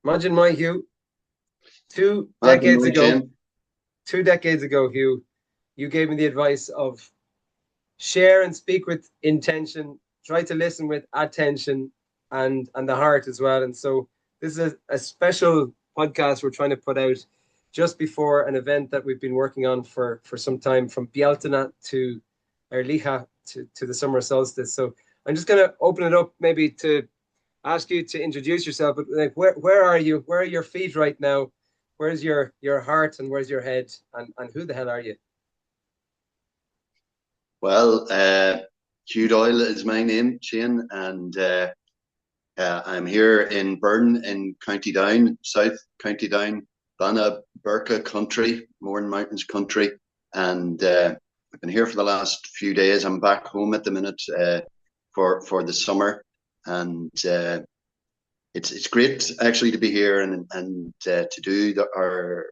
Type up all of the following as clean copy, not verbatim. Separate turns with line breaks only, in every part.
Imagine my Hugh, two
Imagine
decades
my
ago,
Jane.
2 decades ago, Hugh, you gave me the advice of share and speak with intention, try to listen with attention and the heart as well. And so this is a special podcast we're trying to put out just before an event that we've been working on for some time, from Bialtana to Erlicha to the summer solstice. So I'm just going to open it up maybe to ask you to introduce yourself, but like where are you? Where are your feet right now? Where's your heart and where's your head? And who the hell are you?
Well, Hugh Doyle is my name, Shane, and I'm here in Burn in County Down, South County Down, Bana Burka country, Mourne Mountains country, and I've been here for the last few days. I'm back home at the minute for the summer, and it's great actually to be here and to do our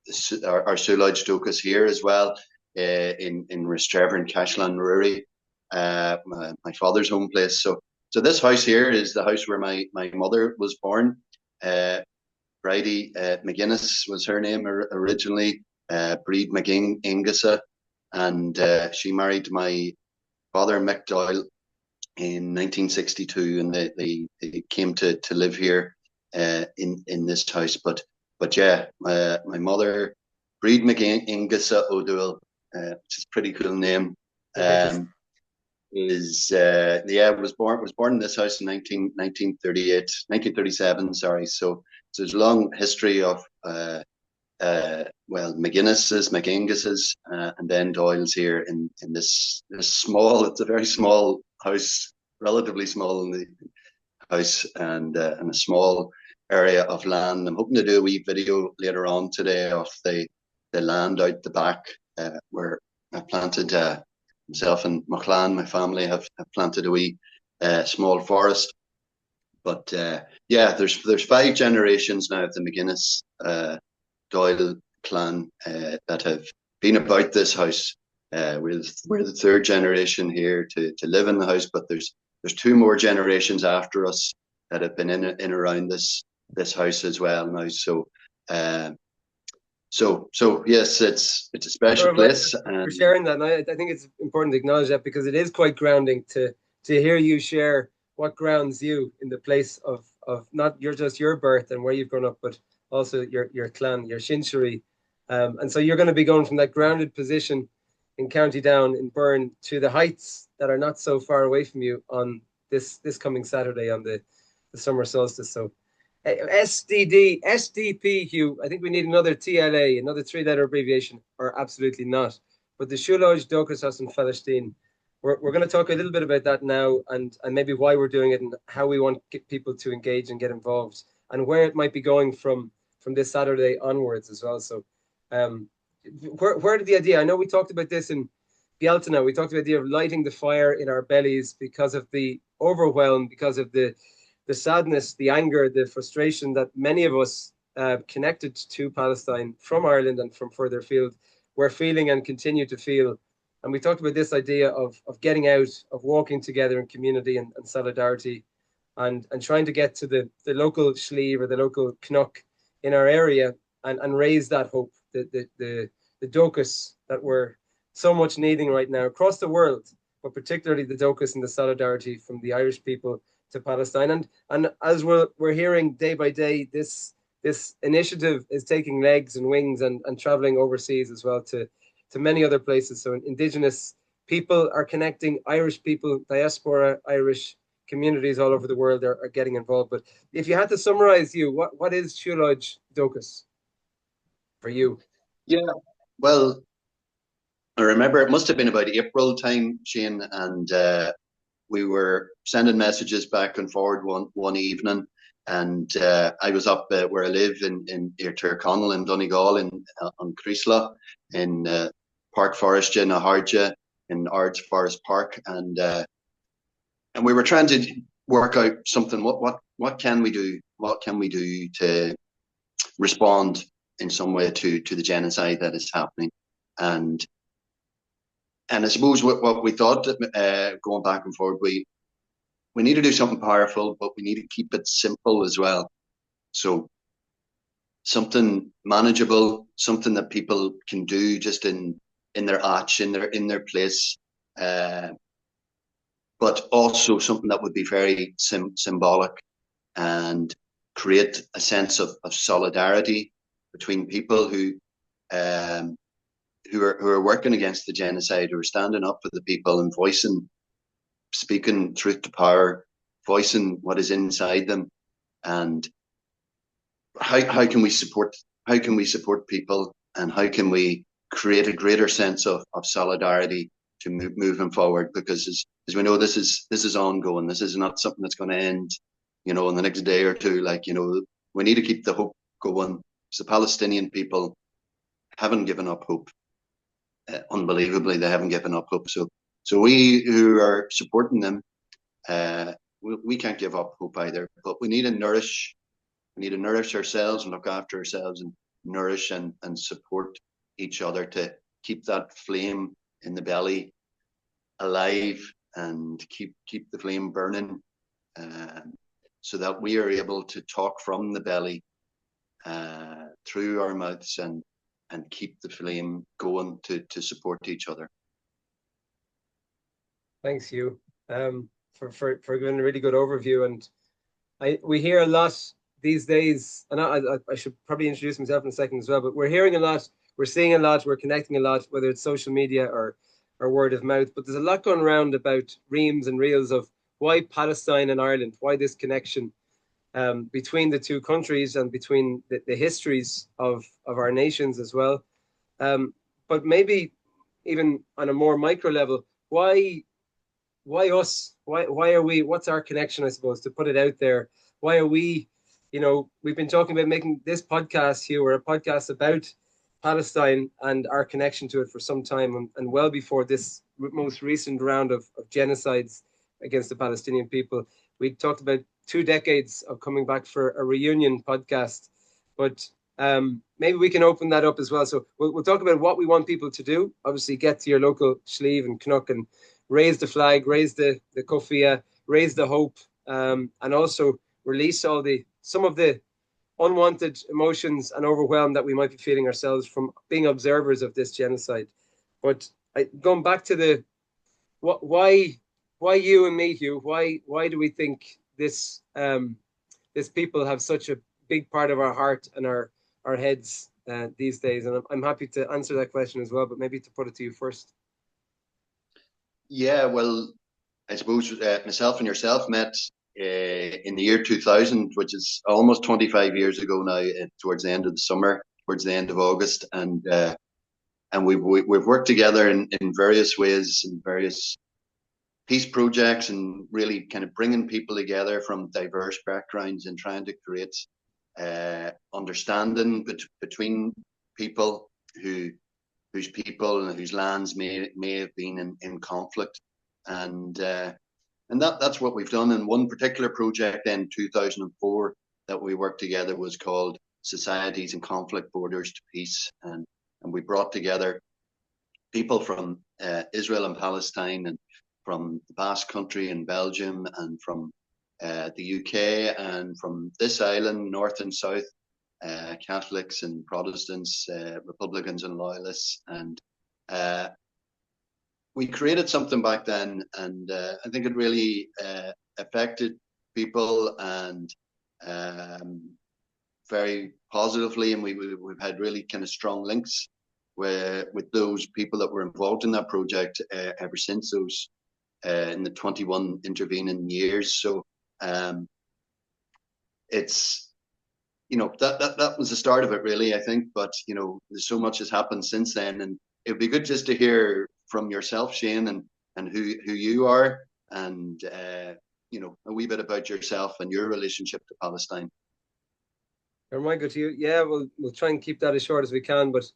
Siúlóid Dóchais here as well, in Restrever and Cashland Ruri, my father's home place. So this house here is the house where my mother was born. Bridie McGuinness was her name originally, Breed McGingisa, and she married my father Mick Doyle in 1962, and they came to live here in this house. But yeah, my mother, Breed McGingisa O'Doyle, which is a pretty cool name. Um, is yeah was born in this house in 1937, sorry. So there's a long history of well, McGuinness's, McGingus's, and then Doyle's here in this small, it's a very small house, relatively small in the house, and a small area of land. I'm hoping to do a wee video later on today of the land out the back, where I planted, myself and my clan, my family have planted a wee small forest. But yeah, there's five generations now of the McGuinness Doyle clan that have been about this house. We're the third generation here to live in the house, but there's two more generations after us that have been in around this house as well now. So yes, it's a special place,
For
and
sharing that. And I think it's important to acknowledge that because it is quite grounding to hear you share what grounds you in the place of not just your birth and where you've grown up, but also your clan, your Shinshiri. And so you're going to be going from that grounded position in County Down in Byrne to the heights that are not so far away from you on this coming Saturday on the summer solstice. So SDP, Hugh. I think we need another TLA, another three-letter abbreviation, or absolutely not. But the Siúlóid Dóchais and Phailistín, we're going to talk a little bit about that now, and maybe why we're doing it and how we want people to engage and get involved, and where it might be going from this Saturday onwards as well. So, um, where did the idea? I know we talked about this in Bialtana. We talked about the idea of lighting the fire in our bellies because of the overwhelm, because of the sadness, the anger, the frustration that many of us connected to Palestine from Ireland and from further afield were feeling and continue to feel. And we talked about this idea of getting out, of walking together in community and solidarity, and trying to get to the local Slieve or the local Knock in our area and raise that hope, the Dóchais that we're so much needing right now across the world, but particularly the Dóchais and the solidarity from the Irish people to Palestine. And as we're hearing day by day, this initiative is taking legs and wings and traveling overseas as well to many other places. So Indigenous people are connecting, Irish people, diaspora, Irish communities all over the world are getting involved. But if you had to summarize, you, what is Siúlóid Dóchais for you?
yeah, well, I remember it must have been about April time, Shane, and we were sending messages back and forward one evening, and I was up where I live in O'Connell in Donegal in on Creeslough in Park Forest in Aharja in Ards Forest Park, and we were trying to work out something. What can we do? What can we do to respond in some way to the genocide that is happening? And and I suppose what we thought, going back and forward, we need to do something powerful, but we need to keep it simple as well. So something manageable, something that people can do just in their atch, in their place, but also something that would be very symbolic and create a sense of solidarity between people um, who are working against the genocide, who are standing up for the people and speaking truth to power, voicing what is inside them, and how can we support people, and how can we create a greater sense of solidarity to moving forward, because as we know, this is ongoing. This is not something that's going to end, in the next day or two. We need to keep the hope going. So the Palestinian people haven't given up hope. Unbelievably, they haven't given up hope. So we who are supporting them, we can't give up hope either. But we need to nourish ourselves and look after ourselves, and nourish and support each other to keep that flame in the belly alive, and keep the flame burning, so that we are able to talk from the belly, through our mouths, and keep the flame going to support each other.
Thanks, Hugh, for giving a really good overview. And we hear a lot these days, and I should probably introduce myself in a second as well, but we're hearing a lot, we're seeing a lot, we're connecting a lot, whether it's social media or word of mouth. But there's a lot going around about reams and reels of why Palestine and Ireland, why this connection, between the two countries, and between the histories of our nations as well. But maybe even on a more micro level, why us? Why are we? What's our connection, I suppose, to put it out there? Why are we? We've been talking about making this podcast here, or a podcast about Palestine and our connection to it for some time, and well before this most recent round of genocides against the Palestinian people. We talked about 2 decades of coming back for a reunion podcast, but maybe we can open that up as well. So we'll talk about what we want people to do. Obviously, get to your local Slieve and Knock and raise the flag, raise the kufia, raise the hope, and also release some of the unwanted emotions and overwhelm that we might be feeling ourselves from being observers of this genocide. But going back to why you and me, Hugh? Why do we think this people have such a big part of our heart and our heads these days? And I'm happy to answer that question as well, but maybe to put it to you first.
Yeah, well, I suppose myself and yourself met in the year 2000, which is almost 25 years ago now, towards the end of the summer, towards the end of August. And we've worked together in various ways, in various peace projects, and really kind of bringing people together from diverse backgrounds, and trying to create understanding between people whose people and whose lands may have been in conflict. And that's what we've done. And one particular project in 2004 that we worked together was called Societies in Conflict, Borders to Peace. And we brought together people from Israel and Palestine, and from the Basque Country in Belgium, and from the UK, and from this island, north and south, Catholics and Protestants, Republicans and Loyalists. And we created something back then, and I think it really affected people, and very positively. And we've had really kind of strong links with those people that were involved in that project ever since those in the 21 intervening years. So it's that was the start of it, really, I think. But there's so much has happened since then, and it'd be good just to hear from yourself, Shane, and who you are, and a wee bit about yourself and your relationship to Palestine.
Very good to you. Yeah, we'll try and keep that as short as we can. But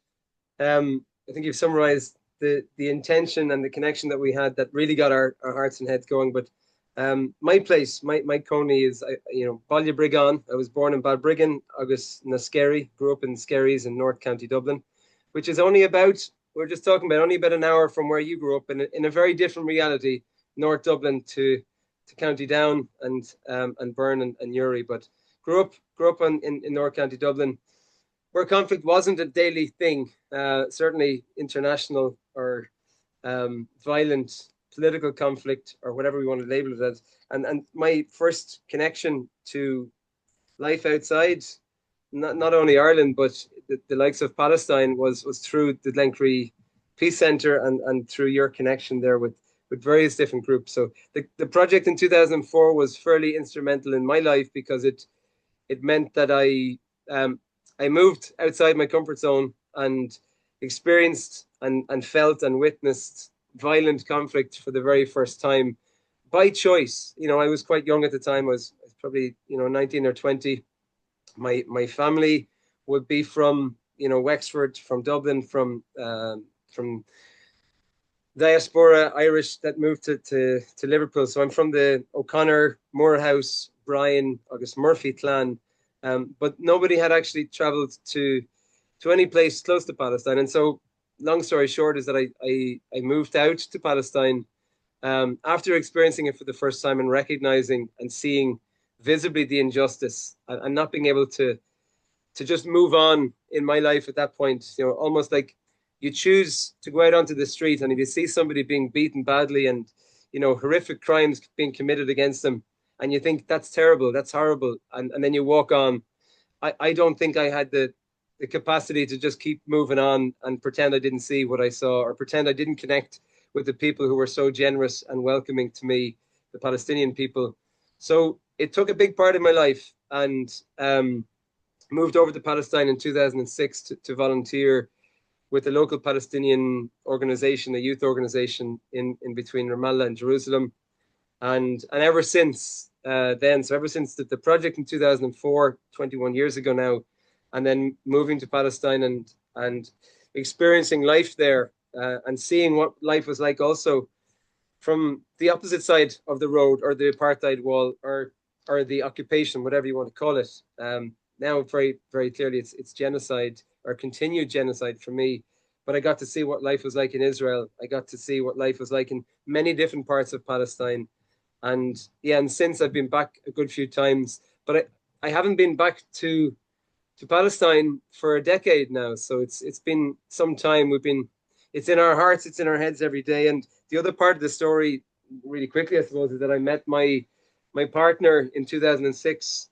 I think you've summarized the intention and the connection that we had that really got our hearts and heads going. But my place, my Coney is, Baile Brigán. I was born in Balbriggan, August Naskerry, grew up in Skerries in North County Dublin, which is only about, we're just talking about, only about an hour from where you grew up, in a very different reality, North Dublin to County Down and Byrne and Uri. But grew up in North County Dublin, where conflict wasn't a daily thing, certainly international or violent political conflict or whatever we want to label it as. And my first connection to life outside, not only Ireland, but the likes of Palestine was through the Glencree Peace Centre and through your connection there with various different groups. So the project in 2004 was fairly instrumental in my life because it meant that I moved outside my comfort zone and experienced and felt and witnessed violent conflict for the very first time by choice. You know, I was quite young at the time. I was probably 19 or 20. My family would be from Wexford, from Dublin, from diaspora Irish that moved to Liverpool. So I'm from the O'Connor, Moorhouse, Bryan, August Murphy clan, but nobody had actually travelled to any place close to Palestine. And so, long story short, is that I moved out to Palestine after experiencing it for the first time and recognizing and seeing visibly the injustice and not being able to just move on in my life at that point. You know, almost like you choose to go out onto the street, and if you see somebody being beaten badly and horrific crimes being committed against them, and you think that's terrible, that's horrible, and then you walk on. I don't think I had the capacity to just keep moving on and pretend I didn't see what I saw, or pretend I didn't connect with the people who were so generous and welcoming to me, the Palestinian people. So it took a big part of my life, and moved over to Palestine in 2006 to volunteer with a local Palestinian organization, a youth organization in between Ramallah and Jerusalem. And ever since then, so ever since the project in 2004, 21 years ago now, and then moving to Palestine and experiencing life there, and seeing what life was like also from the opposite side of the road, or the apartheid wall, or the occupation, whatever you want to call it. Now, very, very clearly, it's genocide, or continued genocide for me. But I got to see what life was like in Israel. I got to see what life was like in many different parts of Palestine. And yeah, and since I've been back a good few times, but I haven't been back to Palestine for a decade now. So it's been some time. It's in our hearts, it's in our heads every day. And the other part of the story, really quickly, I suppose, is that I met my partner in 2006,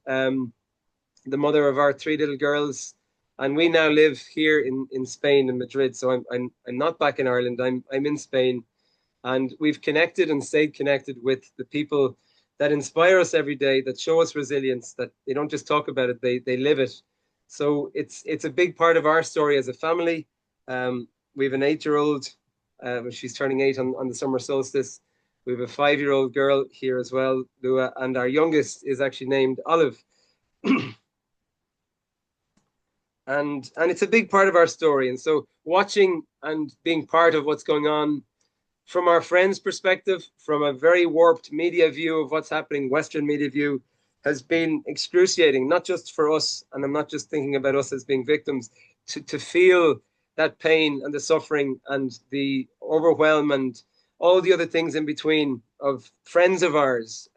the mother of our three little girls, and we now live here in Spain, in Madrid. So I'm not back in Ireland. I'm in Spain, and we've connected and stayed connected with the people that inspire us every day, that show us resilience, that they don't just talk about it, they live it. So it's a big part of our story as a family. We have an 8-year-old, she's turning 8 on the summer solstice. We have a 5-year-old girl here as well, Lua, and our youngest is actually named Olive. And it's a big part of our story. And so watching and being part of what's going on from our friends' perspective, from a very warped media view of what's happening, Western media view, has been excruciating, not just for us, and I'm not just thinking about us as being victims, to feel that pain and the suffering and the overwhelm and all the other things in between of friends of ours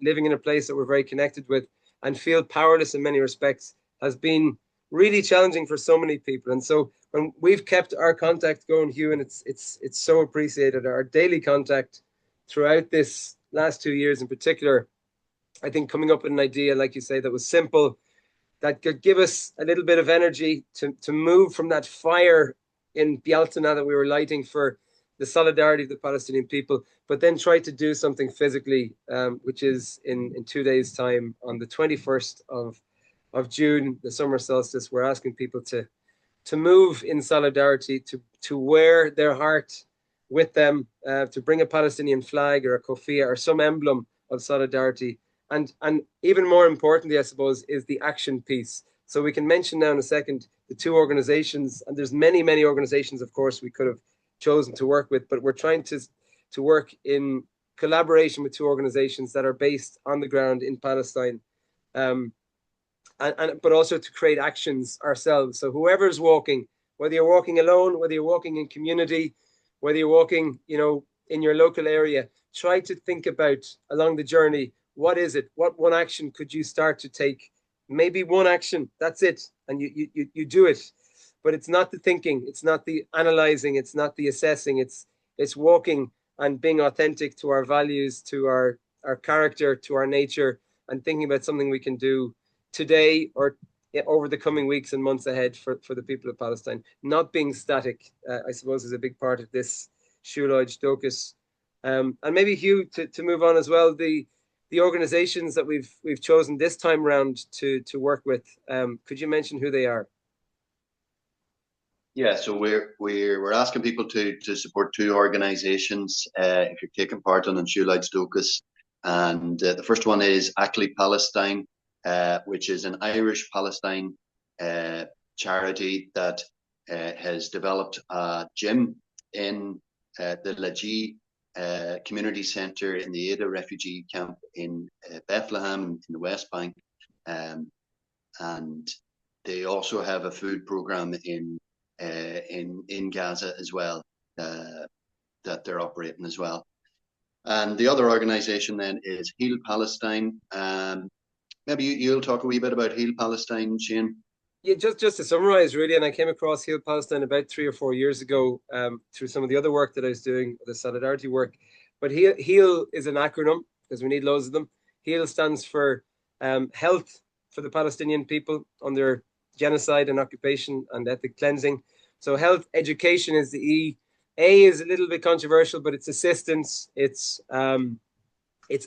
living in a place that we're very connected with and feel powerless in many respects has been really challenging for so many people. And so when we've kept our contact going, Hugh, and it's so appreciated, our daily contact throughout this last 2 years in particular, I think coming up with an idea, like you say, that was simple, that could give us a little bit of energy to move from that fire in Bialtana that we were lighting for the solidarity of the Palestinian people, but then try to do something physically, which is in 2 days' time, on the 21st of June, the summer solstice. We're asking people to move in solidarity, to wear their heart with them, to bring a Palestinian flag or a kofia or some emblem of solidarity. And even more importantly, I suppose, is the action piece. So we can mention now in a second the two organizations, and there's many, many organizations, of course, we could have chosen to work with, but we're trying to work in collaboration with two organizations that are based on the ground in Palestine, but also to create actions ourselves. So whoever's walking, whether you're walking alone, whether you're walking in community, whether you're walking, in your local area, try to think about along the journey, what is it? What one action could you start to take maybe one action, that's it, and you do it. But it's not the thinking, it's not the analyzing, it's not the assessing, it's walking and being authentic to our values, to our character, to our nature, and thinking about something we can do today or over the coming weeks and months ahead for the people of Palestine. Not being static, I suppose, is a big part of this Siúlóid Dóchais. And maybe Hugh, to move on as well, the organizations that we've chosen this time round to work with. Could you mention who they are?
Yeah, so we're asking people to support two organisations if you're taking part on Siúlóid Dóchais, and the first one is Ackley Palestine, which is an Irish Palestine charity that has developed a gym in the Lajee community centre in the Ada refugee camp in Bethlehem in the West Bank, and they also have a food programme in Gaza as well that they're operating as well. And the other organisation then is Heal Palestine. Maybe you'll talk a wee bit about Heal Palestine, Shane.
Yeah, just to summarize, really, and I came across Heal Palestine about 3 or 4 years ago through some of the other work that I was doing, the solidarity work. But Heal is an acronym because we need loads of them. Heal stands for health for the Palestinian people under genocide and occupation and ethnic cleansing. So health, education is the E. A is a little bit controversial, but it's assistance. It's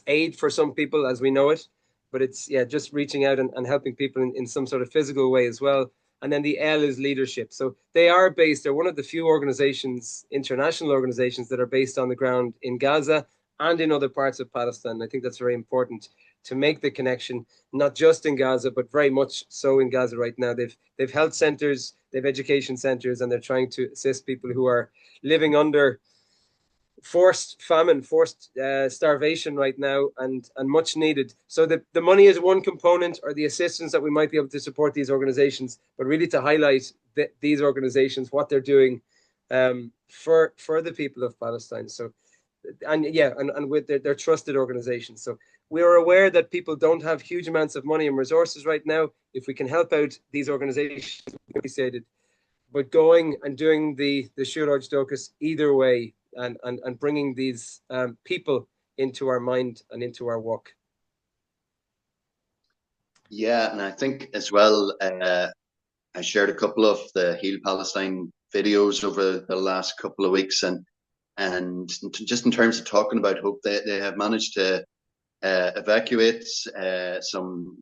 aid for some people as we know it, but it's just reaching out and helping people in some sort of physical way as well. And then the L is leadership. So they're one of the few organizations, international organizations, that are based on the ground in Gaza and in other parts of Palestine. I think that's very important to make the connection, not just in Gaza, but very much so in Gaza right now. They've health centers, they've education centers, and they're trying to assist people who are living under forced famine, forced starvation right now, and much needed. So the money is one component, or the assistance that we might be able to support these organizations, but really to highlight these organizations, what they're doing for the people of Palestine. So, and with their trusted organizations. So we are aware that people don't have huge amounts of money and resources right now. If we can help out these organizations, appreciated. But going and doing the Siúlóid Dóchais either way, and bringing these people into our mind and into our walk.
Yeah, and I think as well, I shared a couple of the Heal Palestine videos over the last couple of weeks, and just in terms of talking about hope, they have managed to evacuate some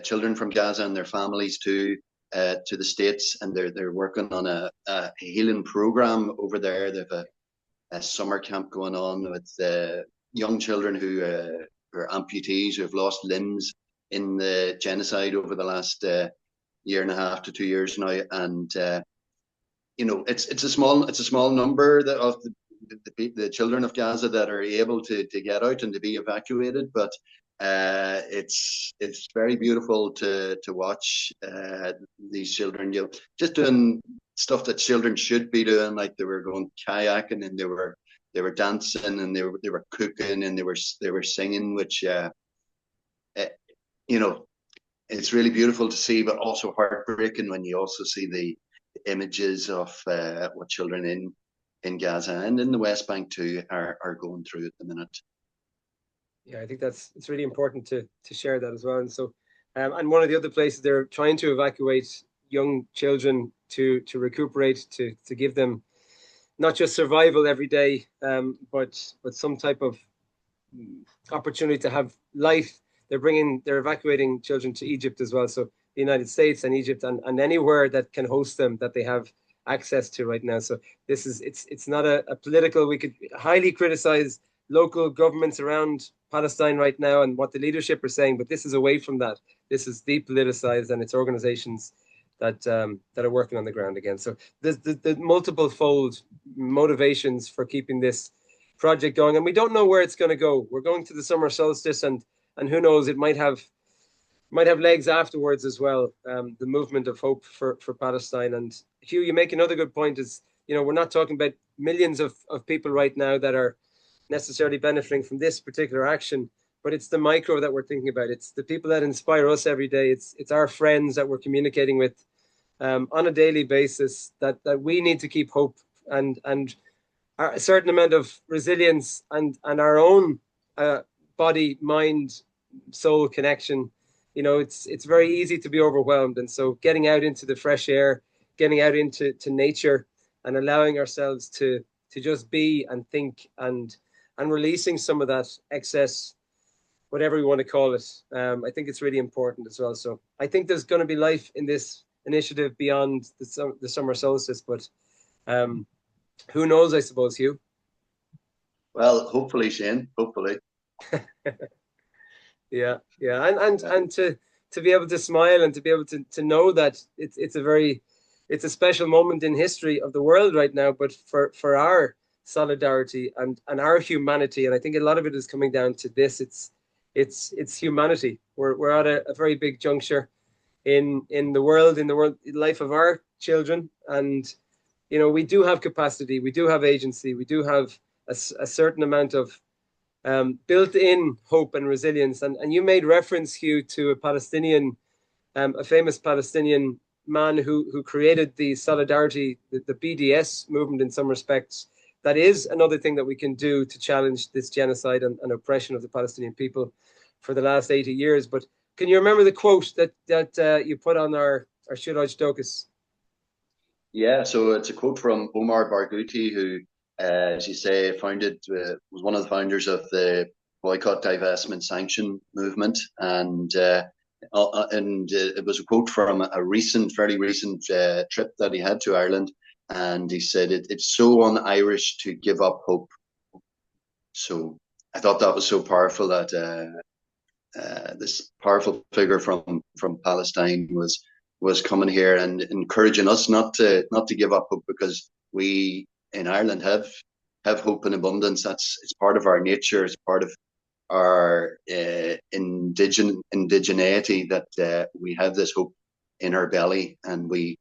children from Gaza and their families to the States, and they're working on a healing program over there. They have a summer camp going on with young children who are amputees, who have lost limbs in the genocide over the last year and a half to 2 years now. And it's a small number of the children of Gaza that are able to get out and to be evacuated, but it's very beautiful to watch these children, just doing stuff that children should be doing, like they were going kayaking and they were dancing and they were cooking and they were singing, which it's really beautiful to see, but also heartbreaking when you also see the images of what children in Gaza and in the West Bank too are going through at the minute.
Yeah, I think it's really important to share that as well. And so, and one of the other places they're trying to evacuate young children to recuperate, to give them not just survival every day, but some type of opportunity to have life. They're evacuating children to Egypt as well. So the United States and Egypt and anywhere that can host them, that they have access to right now. So it's not a political. We could highly criticize local governments around Palestine right now and what the leadership are saying, but this is away from that. This is depoliticized, and it's organizations that are working on the ground again. So the multiple fold motivations for keeping this project going, and we don't know where it's going to go. We're going to the summer solstice, and who knows, it might have legs afterwards as well. The movement of hope for Palestine. And Hugh, you make another good point. Is we're not talking about millions of people right now that are necessarily benefiting from this particular action, but it's the micro that we're thinking about. It's the people that inspire us every day. It's our friends that we're communicating with on a daily basis that we need to keep hope and a certain amount of resilience and our own body, mind, soul connection. It's very easy to be overwhelmed, and so getting out into the fresh air, getting out into nature, and allowing ourselves to just be and think and releasing some of that excess, whatever we want to call it. I think it's really important as well. So I think there's going to be life in this initiative beyond the summer solstice, but who knows? I suppose, Hugh.
Well, hopefully, Shane. Hopefully.
Yeah, and to be able to smile and to be able to know that it's a special moment in history of the world right now, but for our solidarity and our humanity, and I think a lot of it is coming down to this. It's humanity. We're at a very big juncture in the world, life of our children, and we do have capacity, we do have agency, we do have a certain amount of built-in hope and resilience. And you made reference, Hugh, to a famous Palestinian man who created the solidarity, the BDS movement in some respects. That is another thing that we can do to challenge this genocide and oppression of the Palestinian people for the last 80 years. But can you remember the quote that you put on our Siúlóid Dóchais?
Yeah, so it's a quote from Omar Barghouti, who, as you say, was one of the founders of the boycott, divestment, sanction movement, and it was a quote from a very recent trip that he had to Ireland, and he said, "It's so un-Irish to give up hope." So I thought that was so powerful that this powerful figure from Palestine was coming here and encouraging us not to give up hope, because we in Ireland have hope in abundance. It's part of our nature. It's part of our indigeneity that we have this hope in our belly, and we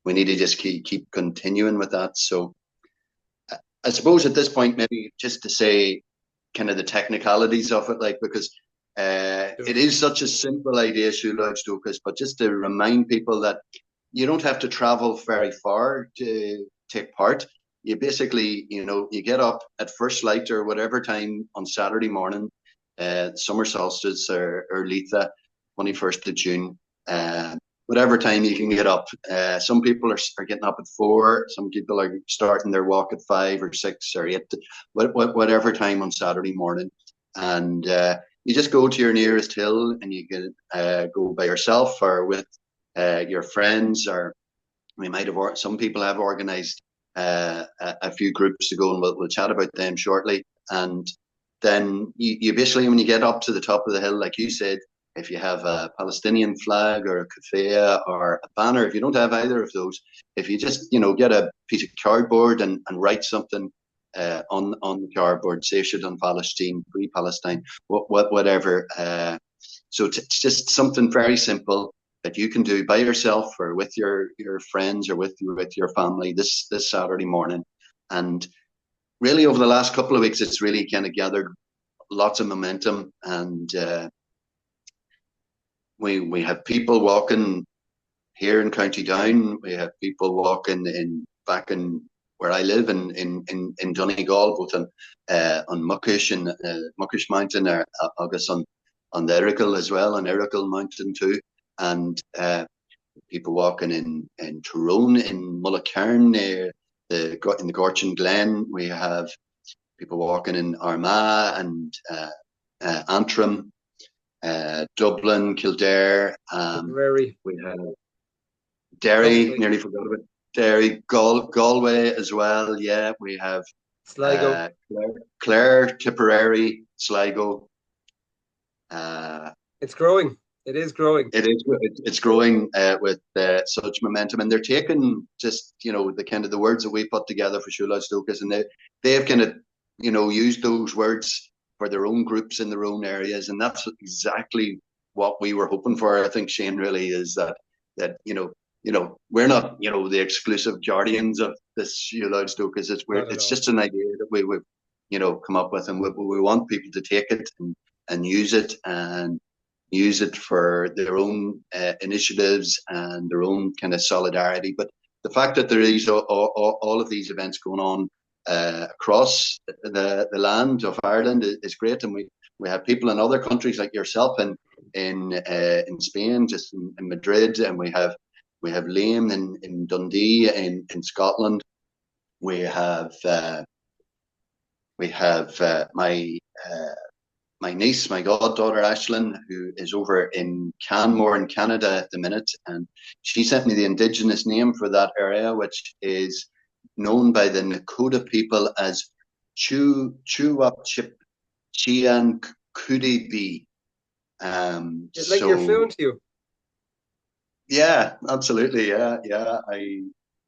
need to just keep continuing with that. So I suppose at this point, maybe just to say kind of the technicalities of it, like, because it is such a simple idea, Siúlóid Dóchais, but just to remind people that you don't have to travel very far to take part. You basically, you get up at first light or whatever time on Saturday morning, summer solstice or Litha, 21st of June, whatever time you can get up. Some people are getting up at 4. Some people are starting their walk at 5 or 6 or 8, whatever time on Saturday morning. And you just go to your nearest hill, and you can go by yourself or with your friends, or some people have organized a few groups to go, and we'll chat about them shortly. And then you basically, when you get up to the top of the hill, like you said, if you have a Palestinian flag or a keffiyeh or a banner, if you don't have either of those, if you just get a piece of cardboard and write something on the cardboard, say Shaitan Phailistín, Free Palestine, whatever. So it's just something very simple that you can do by yourself or with your friends or with your family this Saturday morning. And really, over the last couple of weeks, it's really kind of gathered lots of momentum, and we have people walking here in County Down. We have people walking back in where I live in Donegal, both on Muckish and Muckish Mountain, or August on the Errigal as well, on Errigal Mountain too, and people walking in Tyrone, in Mullacairn, in the Gorchin Glen. We have people walking in Armagh and Antrim, Dublin, Kildare. We have Derry, nearly forgot about Derry, Galway as well. Yeah, we have
Sligo,
Clare, Tipperary, Sligo.
It's growing. It is growing.
It's growing with such momentum, and they're taking just the kind of the words that we put together for Siúlóid Dóchais, and they have kind of used those words for their own groups in their own areas, and that's exactly what we were hoping for. I think, Shane, really is that we're not the exclusive guardians of this Siúlóid Dóchais. It's just an idea that we've come up with, and we want people to take it and use it for their own initiatives and their own kind of solidarity. But the fact that there is all of these events going on across the land of Ireland is great, and we have people in other countries like yourself in Spain, just in Madrid, and we have Liam in Dundee in Scotland. We have my niece, my goddaughter Ashlyn, who is over in Canmore in Canada at the minute, and she sent me the indigenous name for that area, which is known by the Nakota people as Chuwapchip Chian Kudibi.
It's like you're fluent, Hugh.
Yeah, absolutely. Yeah.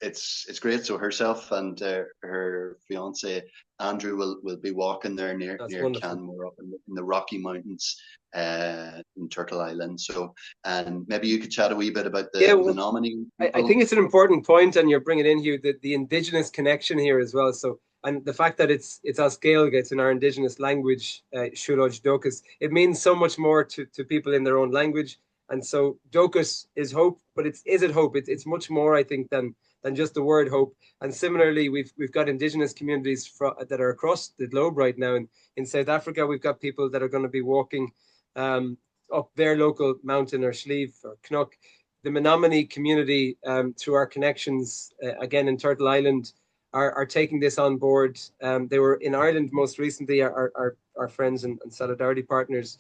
It's great. So herself and her fiance Andrew will be walking there near Canmore up in the Rocky Mountains in Turtle Island. So, and maybe you could chat a wee bit about the Menominee.
I think it's an important point, and you're bringing in, Hugh, the indigenous connection here as well. So, and the fact that it's as Gaelic, it's in our indigenous language, Siúlóid Dóchais, it means so much more to people in their own language. And so Dóchais is hope, but is it hope? It's much more, I think, than just the word hope. And similarly, we've got indigenous communities that are across the globe right now. And in South Africa, we've got people that are going to be walking up their local mountain or Slieve or Knock. The Menominee community, through our connections, again in Turtle Island, are taking this on board. They were in Ireland most recently, our friends and solidarity partners.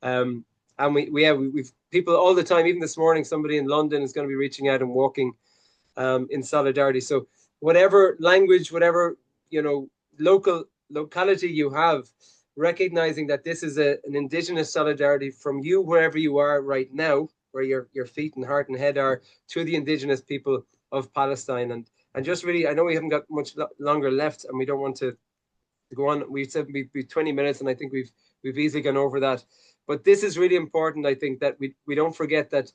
And we've people all the time. Even this morning, somebody in London is going to be reaching out and walking in solidarity. So whatever language, whatever locality you have, recognizing that this is an indigenous solidarity from you wherever you are right now, where your feet and heart and head are, to the indigenous people of Palestine. And just really, I know we haven't got much longer left, and we don't want to go on. We said we'd be 20 minutes, and I think we've easily gone over that. But this is really important, I think, that we don't forget that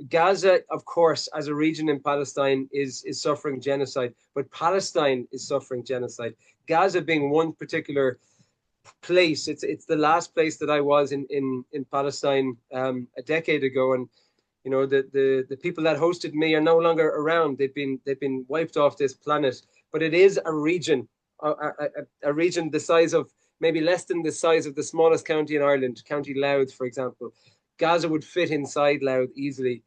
Gaza, of course, as a region in Palestine, is suffering genocide, but Palestine is suffering genocide. Gaza being one particular place, it's the last place that I was in Palestine a decade ago, and the people that hosted me are no longer around. They've been wiped off this planet. But it is a region, a region the size of, maybe less than the size of the smallest county in Ireland, County Louth, for example. Gaza would fit inside Louth easily.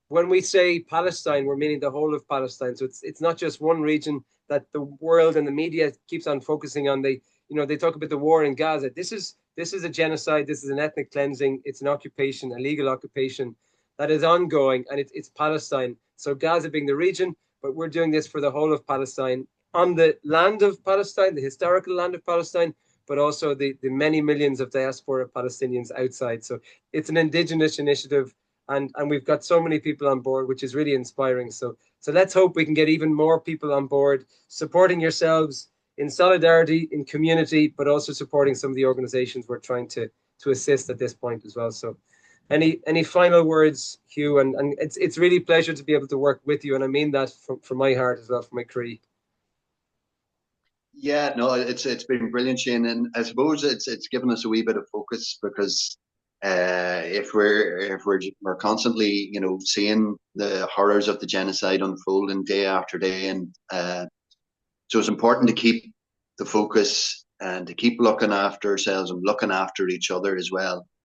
When we say Palestine, we're meaning the whole of Palestine. So it's not just one region that the world and the media keeps on focusing on. They talk about the war in Gaza. This is a genocide. This is an ethnic cleansing. It's an occupation, a legal occupation that is ongoing, and it's Palestine. So Gaza being the region, but we're doing this for the whole of Palestine, on the land of Palestine, the historical land of Palestine, but also the many millions of diaspora Palestinians outside. So it's an indigenous initiative, and we've got so many people on board, which is really inspiring. So let's hope we can get even more people on board, supporting yourselves in solidarity, in community, but also supporting some of the organizations we're trying to assist at this point as well. So any final words, Hugh? And it's really a pleasure to be able to work with you, and I mean that from my heart as well, from my creed.
Yeah, no, it's been brilliant, Shane, and I suppose it's given us a wee bit of focus, because if we're constantly seeing the horrors of the genocide unfolding day after day, and so it's important to keep the focus and to keep looking after ourselves and looking after each other as well.